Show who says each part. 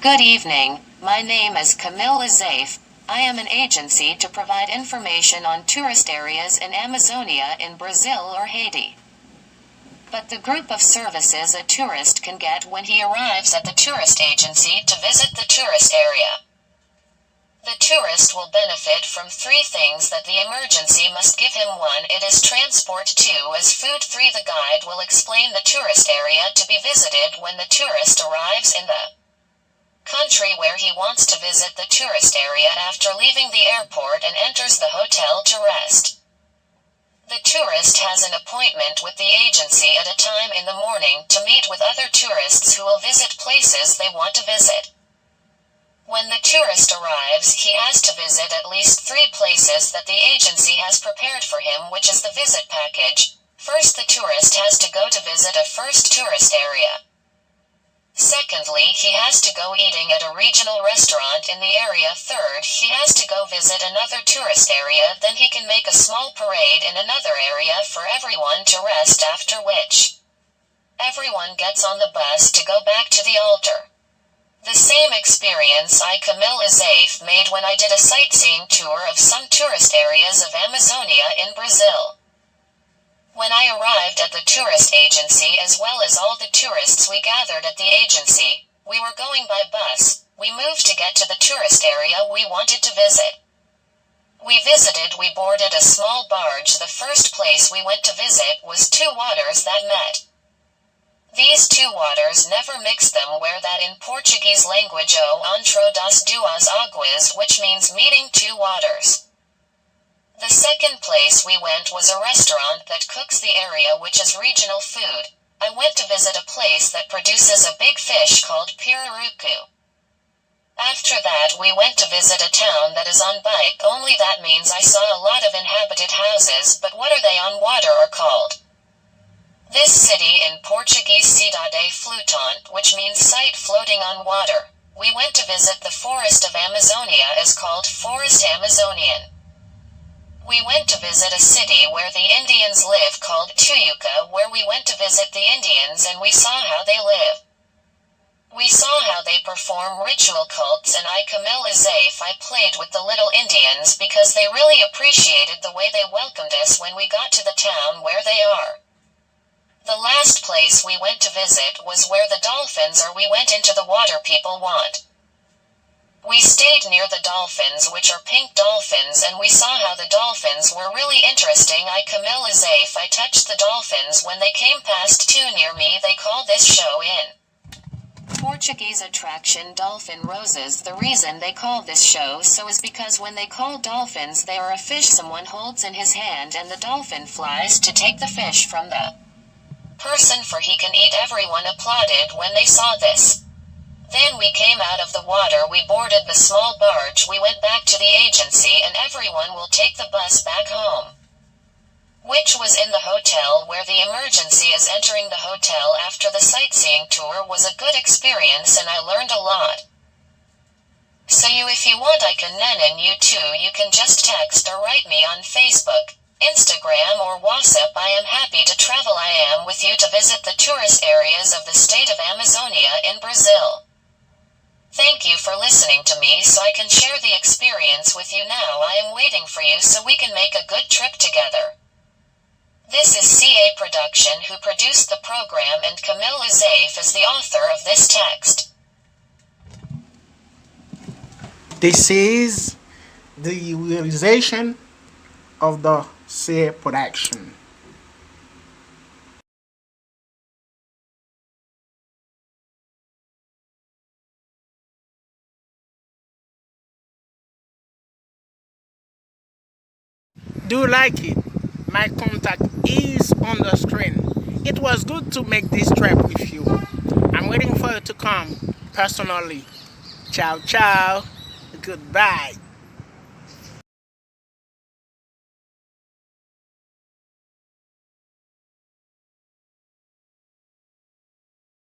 Speaker 1: Good evening, my name is Camille Azaif. I am an agency to provide information on tourist areas in Amazonia in Brazil or Haiti. But the group of services a tourist can get when he arrives at the tourist agency to visit the tourist area. The tourist will benefit from three things that the emergency must give him. 1. It is transport. 2. Is food. 3. The guide will explain the tourist area to be visited when the tourist arrives in the country where he wants to visit the tourist area after leaving the airport and enters the hotel to rest. The tourist has an appointment with the agency at a time in the morning to meet with other tourists who will visit places they want to visit. When the tourist arrives, he has to visit at least 3 places that the agency has prepared for him, which is the visit package. First, the tourist has to go to visit a first tourist area. Secondly, he has to go eating at a regional restaurant in the area. Third, he has to go visit another tourist area, then he can make a small parade in another area for everyone to rest, after which everyone gets on the bus to go back to the altar. The same experience Camille Azaif made when I did a sightseeing tour of some tourist areas of Amazonia in Brazil. When I arrived at the tourist agency, as well as all the tourists we gathered at the agency, we were going by bus. We moved to get to the tourist area we wanted to visit. We boarded a small barge. The first place we went to visit was 2 waters that met. These 2 waters never mixed them, where that in Portuguese language o encontro das duas águas, which means meeting 2 waters. The second place we went was a restaurant that cooks the area, which is regional food. I went to visit a place that produces a big fish called pirarucu. After that we went to visit a town that is on bike only. That means I saw a lot of inhabited houses, but what are they on water are called? This city in Portuguese Cidade Flutuante, which means site floating on water. We went to visit the forest of Amazonia, is called Forest Amazonian. We went to visit a city where the Indians live called Tuyuca, where we went to visit the Indians and we saw how they live. We saw how they perform ritual cults, and Camille Azaif, I played with the little Indians because they really appreciated the way they welcomed us when we got to the town where they are. The last place we went to visit was where the dolphins are. We went into the water people want. We stayed near the dolphins, which are pink dolphins, and we saw how the dolphins were really interesting. Camille Azaif, I touched the dolphins when they came past too near me. They call this show in Portuguese attraction dolphin roses. The reason they call this show so is because when they call dolphins, they are a fish someone holds in his hand, and the dolphin flies to take the fish from the person for he can eat. Everyone applauded when they saw this. Then we came out of the water, we boarded the small barge, we went back to the agency, and everyone will take the bus back home, which was in the hotel where the emergency is. Entering the hotel after the sightseeing tour was a good experience and I learned a lot. So if you want I can and you too. You can just text or write me on Facebook, Instagram or WhatsApp. I am happy to travel. I am with you to visit the tourist areas of the state of Amazonia in Brazil. Thank you for listening to me so I can share the experience with you. Now I am waiting for you so we can make a good trip together. This is CA Production who produced the program, and Camille Azaif is the author of this text.
Speaker 2: This is the realization of the CA Production. Do you like it? My contact is on the screen. It was good to make this trip with you. I'm waiting for you to come personally. Ciao, ciao. Goodbye.